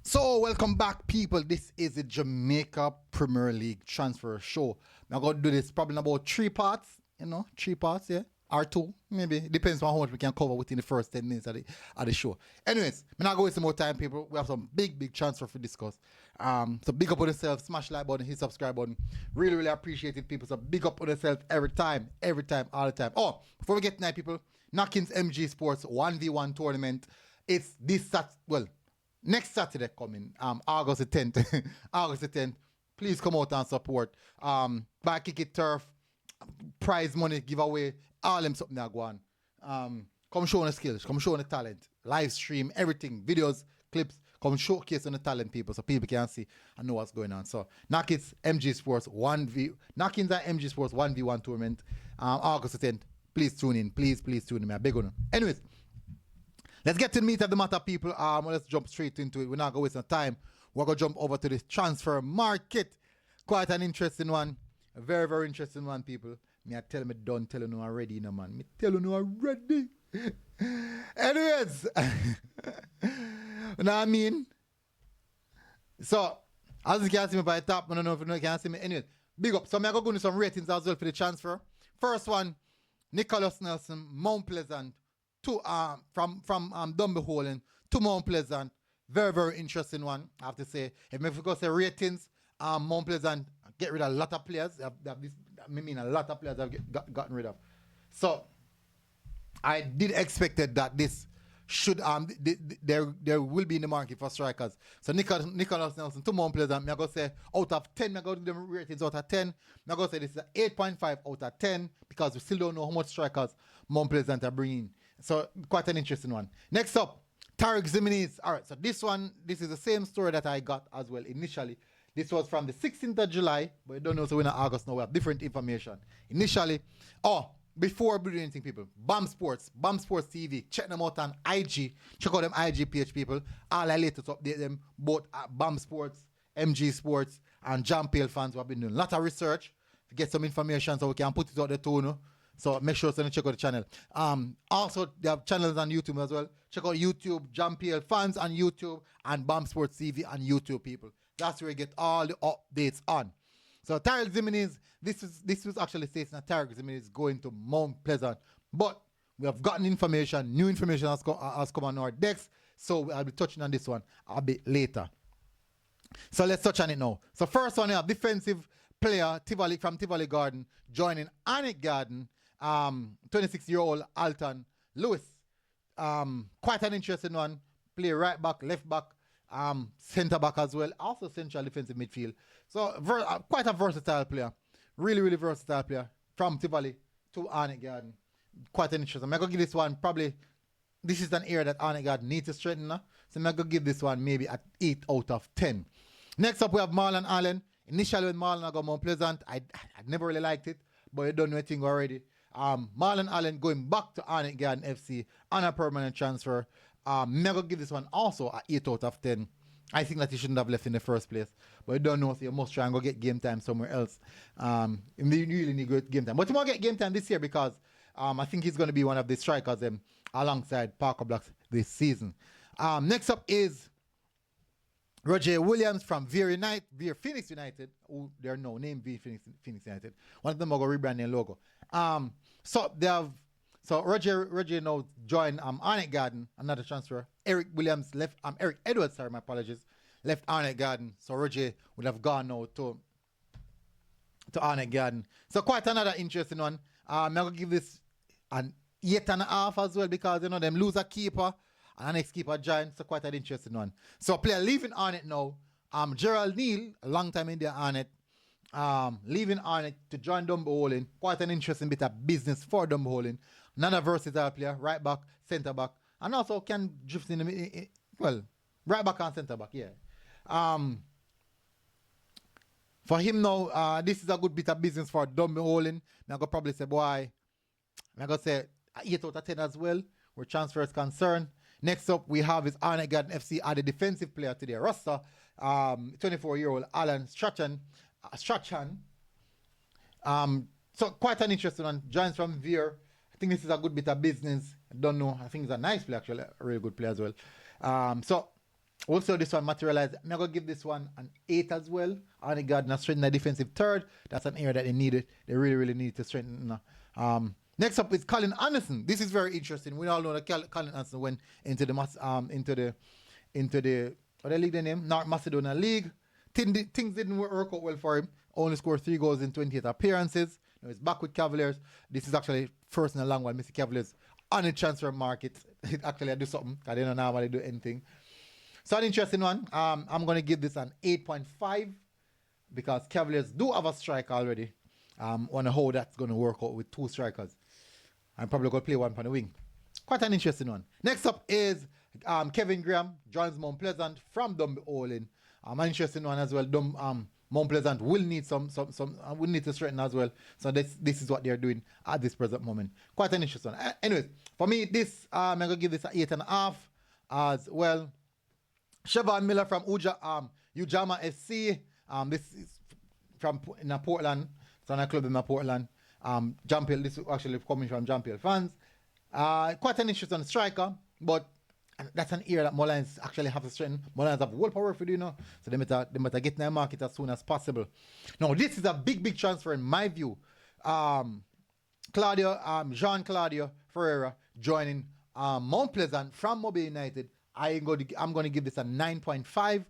So, welcome back, people. This is the Jamaica Premier League transfer show. I'm going to do this probably in about 3 parts, yeah? Or 2, maybe. Depends on how much we can cover within the first 10 minutes of the show. Anyways, I'm not going to waste more time, people. We have some big transfer to discuss. So, big up on yourself. Smash like button, hit subscribe button. Really appreciate it, people. So, big up on yourself every time, all the time. Oh, before we get tonight, people, Knockins MG Sports 1v1 tournament. It's next Saturday coming, August the 10th. August the 10th. Please come out and support. Buy kick it turf, prize money, giveaway, all them something that go on. Come show on the skills, come show on the talent, live stream, everything, videos, clips, come showcase on the talent, people, so people can see and know what's going on. So Knockins MG Sports 1v1 tournament, August the 10th. Please tune in. Please tune in. I beg you. Anyways, let's get to the meat of the matter, people. Let's jump straight into it. We're not going to waste no time. We're going to jump over to the transfer market. Quite an interesting one. A very interesting one, people. Me tell you already, you know, man. Me tell you already. Anyways. You know what I mean? So, as you can see me by the top, I don't know if you can see me. Anyways, big up. So, I'm going to go into some ratings as well for the transfer. First one, Nicholas Nelson, Mount Pleasant. From Dunbeholden to Mount Pleasant. Very interesting one, I have to say. If we go say ratings, Mount Pleasant get rid of a lot of players. A lot of players have gotten rid of. So I did expect that this should there will be in the market for strikers. So Nicholas Nelson to Mount Pleasant, I'm going to say out of 10, I'm going to give them ratings out of 10. I'm going to say this is an 8.5 out of 10 because we still don't know how much strikers Mount Pleasant are bringing. So, quite an interesting one. Next up, Tarick Ximines. All right, so this is the same story that I got as well initially. This was from the 16th of July, but I don't know, so we're in August now. We have different information. Initially, before we do anything, people, BAM Sports TV, check them out on IG. Check out them IG page, people. All I later to update them, both at BAM Sports, MG Sports, and Jam Pale fans who have been doing a lot of research to get some information so we can put it out there too, no? So make sure to check out the channel. Also, they have channels on YouTube as well. Check out YouTube, JamPL Fans on YouTube, and BAM Sports TV on YouTube, people. That's where you get all the updates on. So Tarick Ximines, this was actually stating that Tarick Ximines is going to Mount Pleasant. But we have gotten information, new information has come on our decks. So I'll be touching on this one a bit later. So let's touch on it now. So first one, we have defensive player from Tivoli Garden joining Arnett Garden. 26-year-old Alton Lewis. Quite an interesting one. Play right back, left back, centre back as well. Also central defensive midfield. So quite a versatile player. Really versatile player. From Tivoli to Arnett Garden. Quite an interesting. I'm going to give this one probably. This is an area that Arnett Garden needs to strengthen. So I'm going to give this one maybe at 8 out of 10. Next up we have Marlon Allen. Initially when Marlon got Mount Pleasant, I never really liked it. But I don't know anything already. Marlon Allen going back to Arnett Garden FC on a permanent transfer. I'm going to give this one also a 8 out of 10. I think that he shouldn't have left in the first place. But I don't know, so you must try and go get game time somewhere else. You really need good game time. But you might get game time this year because I think he's going to be one of the strikers alongside Parker Blacks this season. Next up is Roje Williams from Vere Phoenix United, who they're now named Vere Phoenix United. One of them are going to rebrand their logo. So Roger now joined Arnett Garden, another transfer. Eric Edwards, my apologies, left Arnett Garden. So Roger would have gone now to Arnett Garden. So quite another interesting one. I'm going to give this an 8.5 as well because them lose a keeper and an ex-keeper join. So quite an interesting one. So player leaving Arnett now. Gerald Neal, a long time in there Arnett. Leaving Arnett to join Dunbeholden. Quite an interesting bit of business for Dunbeholden. Another versatile player, right back, centre back, and also can drift in the right back and centre back, yeah. For him now, this is a good bit of business for Dunbeholden. I'm gonna probably say, boy, I'm gonna say 8 out of 10 as well, where transfer is concerned. Next up, we have is Arnett Garden FC at the defensive player today, roster, 24-year-old Alan Strachan. So quite an interesting one. Joins from Vere. I think this is a good bit of business. I don't know. I think he's a nice player, actually. A really good player as well. So Also, this one materialized. I'm going to give this one an 8 as well. Arnie Gardner strengthen the defensive third. That's an area that they needed. They really, really need to strengthen. Next up is Colin Anderson. This is very interesting. We all know that Colin Anderson went into the what the league the name? North Macedonia League. Things didn't work out well for him. Only scored 3 goals in 28 appearances. Now he's back with Cavaliers. This is actually first in a long while. Mr. Cavaliers on the transfer market. Actually, I do something. I didn't normally do anything. So an interesting one. I'm going to give this an 8.5 because Cavaliers do have a striker already. Wonder how that's going to work out with 2 strikers. I'm probably going to play one on the wing. Quite an interesting one. Next up is Kevin Graham joins Mount Pleasant from Dunbeholden. An interesting one as well. Mount Pleasant will need will need to strengthen as well. So this is what they're doing at this present moment. Quite an interesting one. Anyways, for me, this I'm going to give this an 8.5 as well. Shevon Miller from Ujama SC. This is from Portland. It's on a club in Portland. Jampiel, this is actually coming from Jampiel fans. Quite an interesting striker, but that's an area that Molynes actually have to strengthen. Molynes have world power for you know, so they better get in their market as soon as possible. Now, this is a big transfer in my view. Claudio Ferreira joining Mount Pleasant from Mobile United. I'm going to give this a 9.5.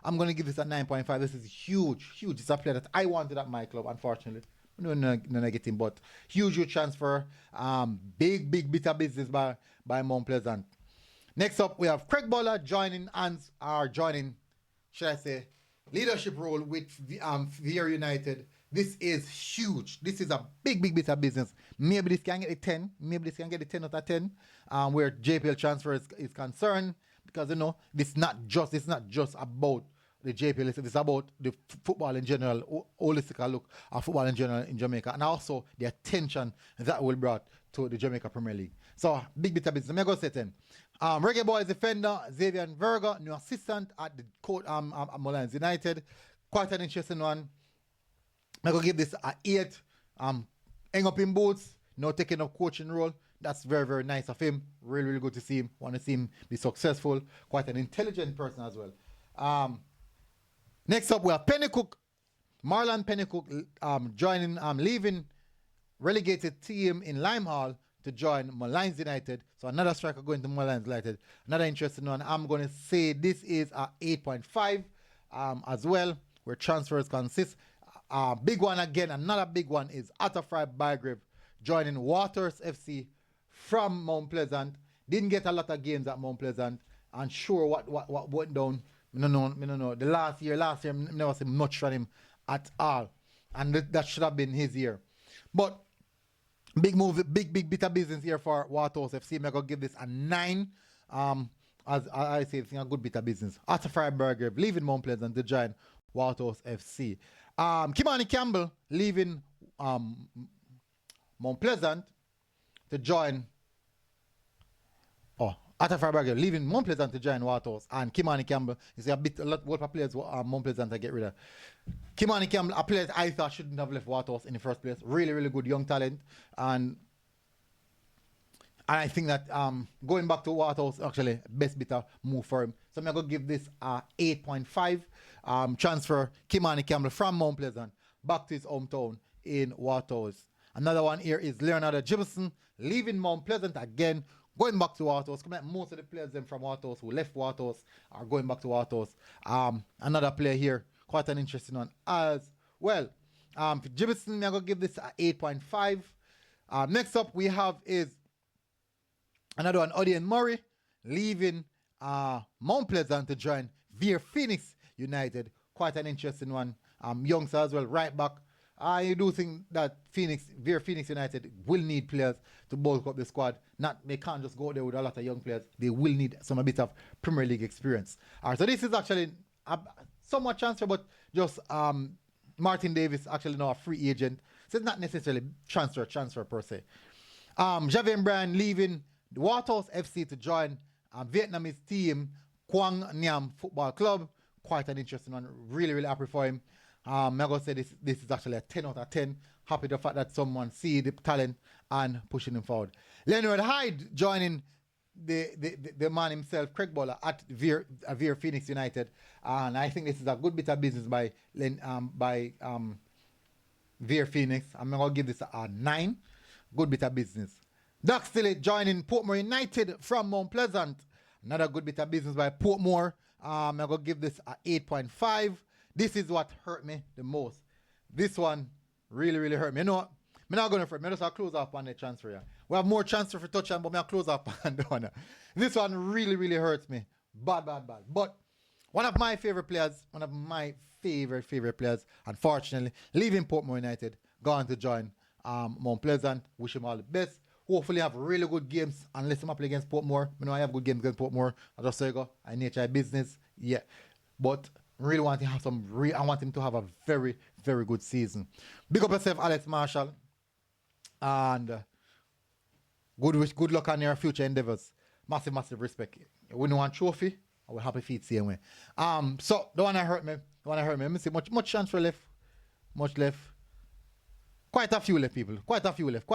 I'm going to give this a 9.5. This is huge. It's a player that I wanted at my club, unfortunately. No negative, but huge transfer. Big bit of business by Mount Pleasant. Next up, we have Craig Bowler joining, should I say, leadership role with Vere United. This is huge. This is a big bit of business. Maybe this can get a 10. Maybe this can get a 10 out of 10. Where JPL transfer is concerned, because you know it's not just about the JPL. It's about the football in general, holistic look at football in general in Jamaica, and also the attention that will brought to the Jamaica Premier League. So big bit of business. Let me go set in. Reggae Boyz defender Xavian Virgo, new assistant at the court at Molynes United. Quite an interesting one. I'm going to give this an 8. Hang up in boots, no taking up coaching role. That's very nice of him. Really good to see him. Want to see him be successful. Quite an intelligent person as well. Next up, we have Pennicooke. Marlon Pennicooke joining, leaving relegated team in Limehall to join Molynes United. So another striker going to Molynes United. Another interesting one. I'm going to say this is a 8.5 as well, where transfers consist. Big one again. Another big one is Ataphory Bygrave joining Waterhouse FC from Mount Pleasant. Didn't get a lot of games at Mount Pleasant. And sure what went down. No. The last year, never seen much from him at all. And that should have been his year. But big move, big bit of business here for Waterhouse FC. I'm going to give this a 9. As I say, it's a good bit of business. Ataphory Bygrave leaving Mount Pleasant to join Waterhouse FC. Kymani Campbell leaving Mount Pleasant to join Ataphory Bygrave leaving Mount Pleasant to join Waterhouse, and Kymani Campbell is a lot of players Mount Pleasant to get rid of. Kymani Campbell, a player I thought shouldn't have left Waterhouse in the first place. Really good young talent, and I think that going back to Waterhouse actually best bit of move for him. So I'm going to give this a 8.5. Transfer Kymani Campbell from Mount Pleasant back to his hometown in Waterhouse. Another one here is Leonardo Jibbison leaving Mount Pleasant again, going back to Waterhouse. Most of the players from Waterhouse who left Waterhouse are going back to Waterhouse. Another player here, quite an interesting one as well. For Jibbison, I'm going to give this a 8.5. Next up we have is another one, Odane Murray leaving Mount Pleasant to join Vere Phoenix United. Quite an interesting one. Youngster as well, right back. I do think that Vere Phoenix United will need players to bulk up the squad. They can't just go there with a lot of young players. They will need a bit of Premier League experience. All right, so this is actually a somewhat transfer, but just Martin Davis actually now a free agent. So it's not necessarily transfer per se. Javane Bryan leaving the Waterhouse FC to join Vietnamese team Quang Nam Football Club. Quite an interesting one. Really happy for him. I'm going to say this is actually a 10 out of 10. Happy the fact that someone see the talent and pushing him forward. Lenworth Hyde joining the man himself, Craig Bowler, at Vere Phoenix United. And I think this is a good bit of business by Vere Phoenix. I'm going to give this a 9. Good bit of business. Doxilly joining Portmore United from Mount Pleasant. Another good bit of business by Portmore. I'm going to give this a 8.5. This is what hurt me the most. This one really, really hurt me. You know what? I'm not going to fret. I'm just close up on the transfer here. We have more transfer for touch on, but I'm close up on the one. This one really, really hurts me. Bad. But one of my favorite players, unfortunately, leaving Portmore United, gone to join Mount Pleasant. Wish him all the best. Hopefully have really good games, unless I'm play against Portmore. You know, I have good games against Portmore. I just say go. I nature business. Yeah. But really want to have I want him to have a very, very good season. Big up yourself, Alex Marshall. And good luck on your future endeavors. Massive respect. We don't want trophy. I will happy feet same way. So the one that hurt me. Let me see much chance for left. Much left. Quite a few left, people. Quite a few left.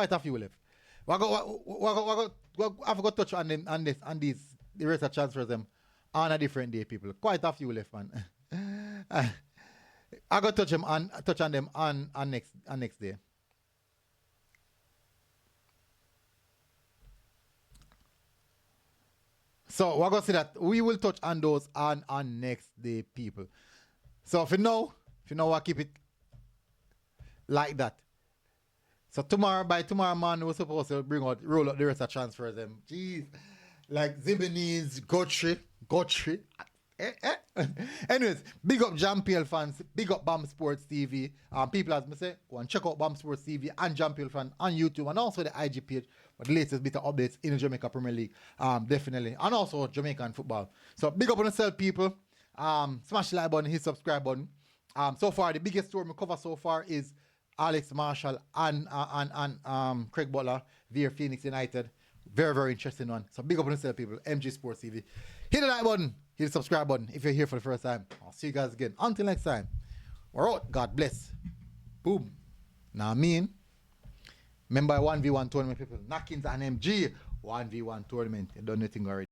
I forgot to touch on these the rest of transfers them on a different day, people. Quite a few left, man. I got touch on them on next day. So we're gonna see that we will touch on those on next day, people. So if you know, I keep it like that. So by tomorrow morning, we're supposed to roll out the rest of transfers them. Jeez. Like Ximines, Gotri. Anyways, big up Jampiel fans, big up BAM Sports TV. People, as I say, go and check out BAM Sports TV and Jampiel fan on YouTube, and also the IG page for the latest bit of updates in the Jamaica Premier League. Definitely. And also Jamaican football. So big up on yourself, people. Smash the like button, hit subscribe button. So far, the biggest story we cover so far is Alex Marshall and Craig Butler, Vere Phoenix United. Very, very interesting one. So big up on yourself, people. MG Sports TV. Hit the like button. Hit the subscribe button if you're here for the first time. I'll see you guys again. Until next time. We're out. God bless. Boom. Now I mean, remember 1v1 tournament, people. Knockins and MG. 1v1 tournament. You done nothing already.